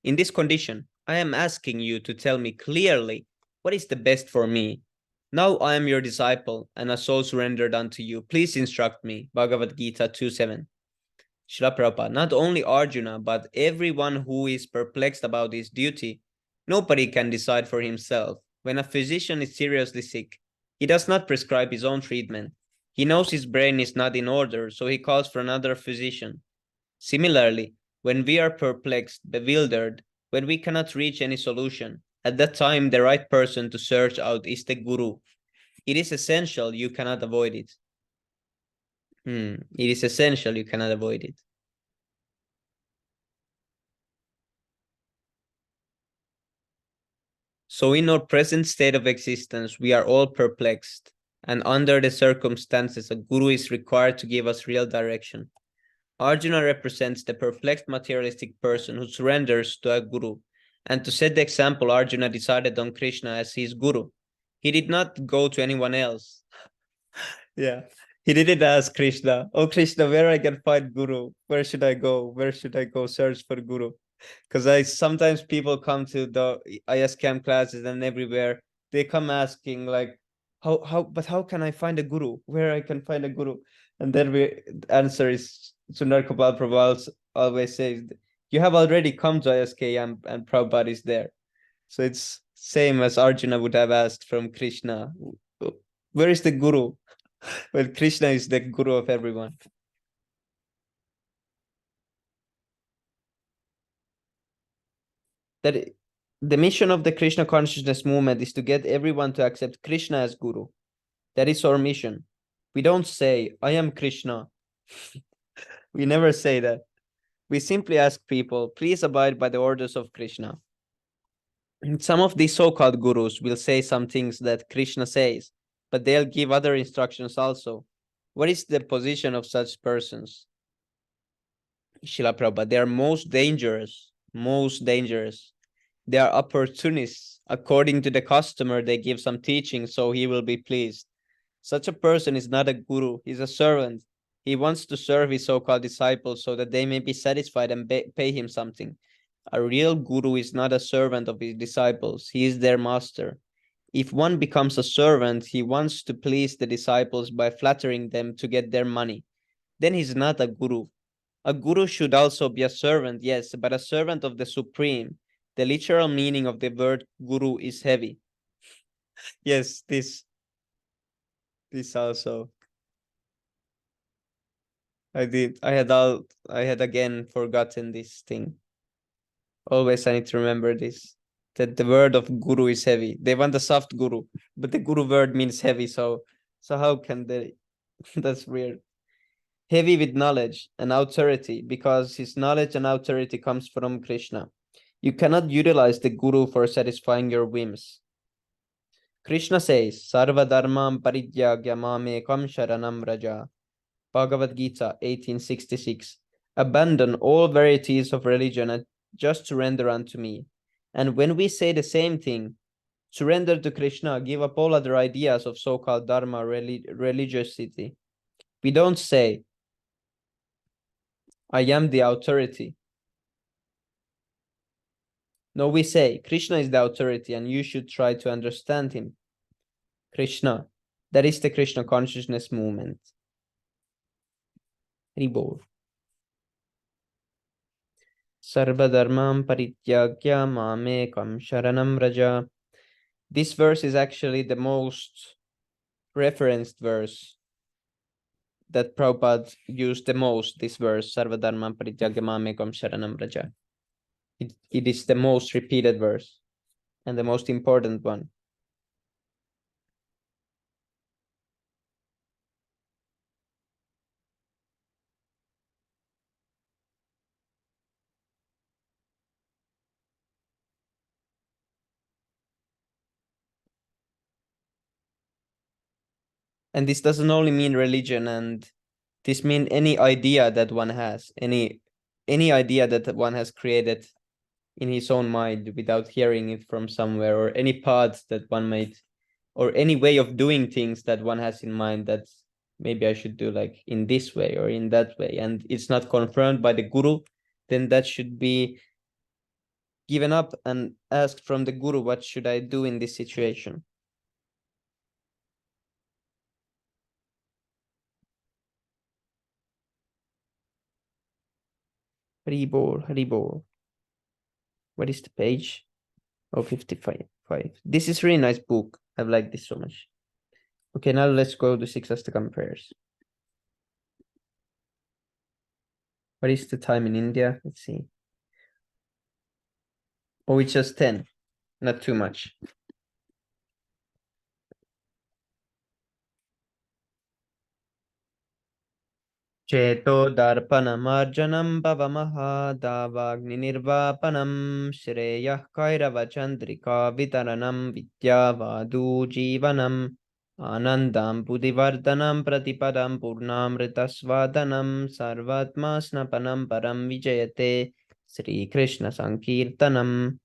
I am asking you to tell me clearly what is the best for me. Now I am your disciple and a soul surrendered unto you. Please instruct me. Bhagavad Gita 2:7. Srila Prabhupada, not only Arjuna, but everyone who is perplexed about his duty, nobody can decide for himself. When a physician is seriously sick, he does not prescribe his own treatment. He knows his brain is not in order, so he calls for another physician. Similarly, when we are perplexed, bewildered, when we cannot reach any solution, at that time the right person to search out is the guru. It is essential, you cannot avoid it. It is essential, you cannot avoid it. So in our present state of existence, we are all perplexed, and under the circumstances, a guru is required to give us real direction. Arjuna represents the perplexed materialistic person who surrenders to a guru, and to set the example, Arjuna decided on Krishna as his guru. He did not go to anyone else. Yeah, he didn't ask Krishna, "Oh Krishna, where I can find guru? Where should I go? Where should I go search for guru?" Because sometimes people come to the ISKM classes and everywhere they come asking like, how can I find a guru? Where I can find a guru? And then the answer is Sundar Gopal Prabhupada always says, you have already come to ISKM and Prabhupada is there. So it's same as Arjuna would have asked from Krishna, where is the guru? Well, Krishna is the guru of everyone. That the mission of the Krishna consciousness movement is to get everyone to accept Krishna as guru. That is our mission. We don't say, I am Krishna. We never say that. We simply ask people, please abide by the orders of Krishna. And some of these so-called gurus will say some things that Krishna says, but they'll give other instructions also. What is the position of such persons? Srila Prabhupada, they are most dangerous. They are opportunists. According to the customer, they give some teaching so he will be pleased. Such a person is not a guru, he's a servant. He wants to serve his so-called disciples so that they may be satisfied and pay him something. A real guru is not a servant of his disciples, he is their master. If one becomes a servant, he wants to please the disciples by flattering them to get their money. Then he's not a guru. A guru should also be a servant, yes, but a servant of the Supreme. The literal meaning of the word guru is heavy. Yes, this also. I had again forgotten this thing. Always I need to remember this. That the word of guru is heavy. They want a soft guru, but the guru word means heavy, so how can they? That's weird. Heavy with knowledge and authority, because his knowledge and authority comes from Krishna. You cannot utilize the guru for satisfying your whims. Krishna says, Sarva dharmam parityagya mamekam sharanam raja. Bhagavad Gita 1866. Abandon all varieties of religion and just surrender unto me. And when we say the same thing, surrender to Krishna, give up all other ideas of so-called dharma religiosity. We don't say, I am the authority. No, we say, Krishna is the authority and you should try to understand him. Krishna, that is the Krishna consciousness movement. Ribol. Sarva dharmam parityagya mamekam sharanam raja. This verse is actually the most referenced verse that Prabhupada used the most, this verse, Sarva dharmam parityagya mamekam sharanam raja. It is the most repeated verse and the most important one. And this doesn't only mean religion, and this means any idea that one has, any idea that one has created in his own mind without hearing it from somewhere, or any paths that one might, or any way of doing things that one has in mind that maybe I should do like in this way or in that way, and it's not confirmed by the guru, then that should be given up and asked from the guru, what should I do in this situation? Haribol, Haribol. What is the page? Oh, 55. This is really nice book. I've liked this so much. Okay, now let's go to Six Astakam prayers. What is the time in India? Let's see. Oh, it's just 10. Not too much. Cheto darpanamarjanam bhavamaha davagni nirvapanam shreyah kairava chandrika vitaranam vidyavadu jivanam anandam buddhivardhanam pratipadam purnamritasvadanam sarvatma snapanam param vijayate Sri Krishna Sankirtanam.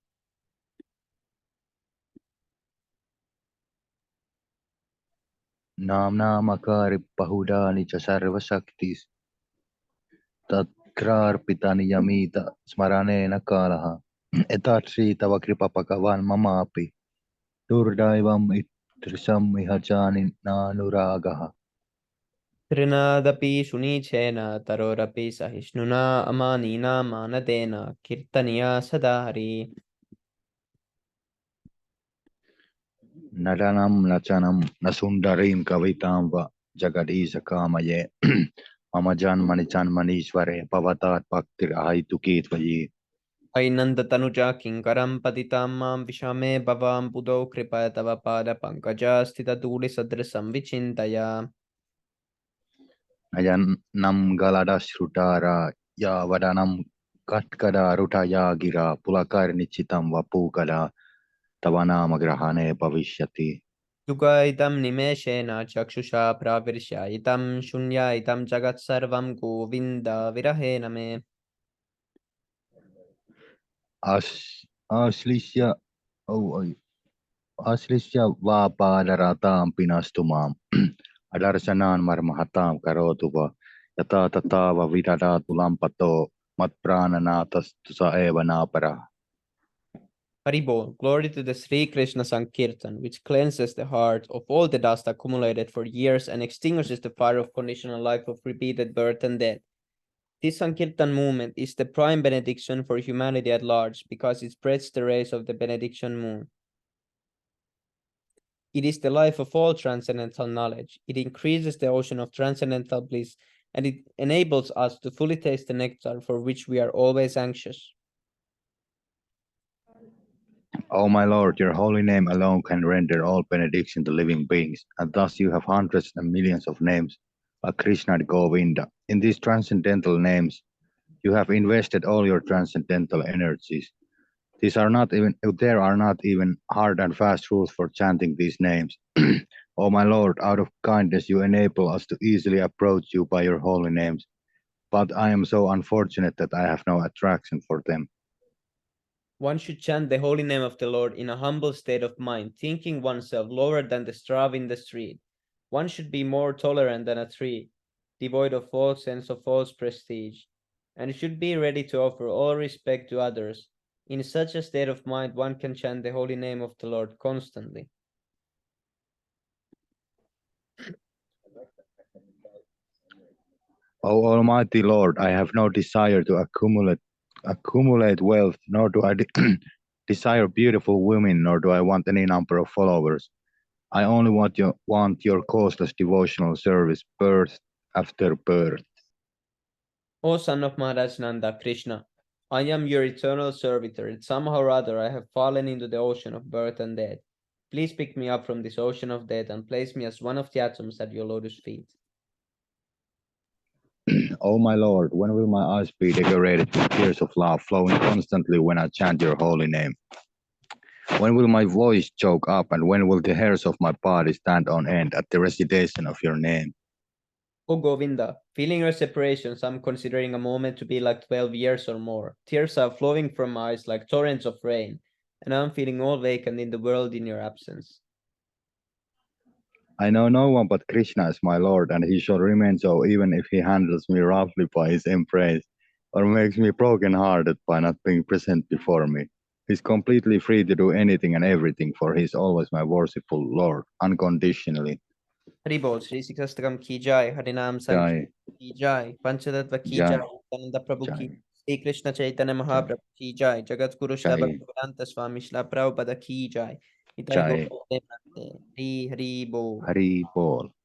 Nam namakari pahudani cha sarva shaktis tatrarpitani yamita smaranena kalaha etatri tava kripa pagavan mamapi durdaivam itrisam ihajani nanuragaha. Trinadapi Shunichena Tarorapi Sahishnuna Amanina Manadena Kirtaniya Sadari. Nadanam nachanam nasundarim kavitam va jagadisa kamaye mamajan manichan manishware pavatat bhaktir ahaitukit vayi. Ainanda Tanuja Kinkaram Patitamam Vishame Bhavam Budo Kripa Tava Pada Pankaja Stita Duli Sadrisam Vichintaya. Ayan nam galada shrutara ya vadanam katkada rutaya gira pulakarnichitam vapukada tavanamagrahane bhavishyati. Yugaitam Nimeshena Chakshusha Pravirshaitam Shunyaitam Jagat Sarvam Govinda Virahename. Aslisya vapadaratam pinastumam adarsanan marmahatam karotuva yata tatava vidadatu lampato matprananatas eva napara. Haribol, glory to the Sri Krishna Sankirtan, which cleanses the heart of all the dust accumulated for years and extinguishes the fire of conditional life of repeated birth and death. This Sankirtan movement is the prime benediction for humanity at large because it spreads the rays of the benediction moon. It is the life of all transcendental knowledge. It increases the ocean of transcendental bliss, and it enables us to fully taste the nectar for which we are always anxious. O my Lord, your holy name alone can render all benediction to living beings, and thus you have hundreds and millions of names, like Krishna and Govinda. In these transcendental names, you have invested all your transcendental energies. There are not even hard and fast rules for chanting these names. O my Lord, out of kindness you enable us to easily approach you by your holy names, but I am so unfortunate that I have no attraction for them. One should chant the holy name of the Lord in a humble state of mind, thinking oneself lower than the straw in the street. One should be more tolerant than a tree, devoid of all sense of false prestige, and should be ready to offer all respect to others. In such a state of mind, one can chant the holy name of the Lord constantly. O Almighty Lord, I have no desire to accumulate wealth, nor do I desire beautiful women, nor do I want any number of followers. I only want your causeless devotional service, birth after birth. O son of Maharaj Nanda, Krishna, I am your eternal servitor, and somehow or other I have fallen into the ocean of birth and death. Please pick me up from this ocean of death and place me as one of the atoms at your lotus feet. O my Lord, when will my eyes be decorated with tears of love flowing constantly when I chant your holy name? When will my voice choke up, and when will the hairs of my body stand on end at the recitation of your name? O Govinda, feeling your separations, I'm considering a moment to be like 12 years or more. Tears are flowing from my eyes like torrents of rain, and I'm feeling all vacant in the world in your absence. I know no one but Krishna is my Lord, and he shall remain so even if he handles me roughly by his embrace, or makes me broken-hearted by not being present before me. He's completely free to do anything and everything, for he is always my worshipful Lord, unconditionally. Hari Bol, Shri Sikastakam ki jai, Harinam Jai, ki jai, Panchatattva ki Jai, jai, Nityananda Prabhu ki, Jai, Sri Krishna Chaitanya Jai, Mahaprabhu ki jai, Jagat Guru Shila Jai, Bhaktivedanta Swami Shila Prabhupada ki jai, Nitai Jai, Gaur Hari Hari Bol. Hari Bol.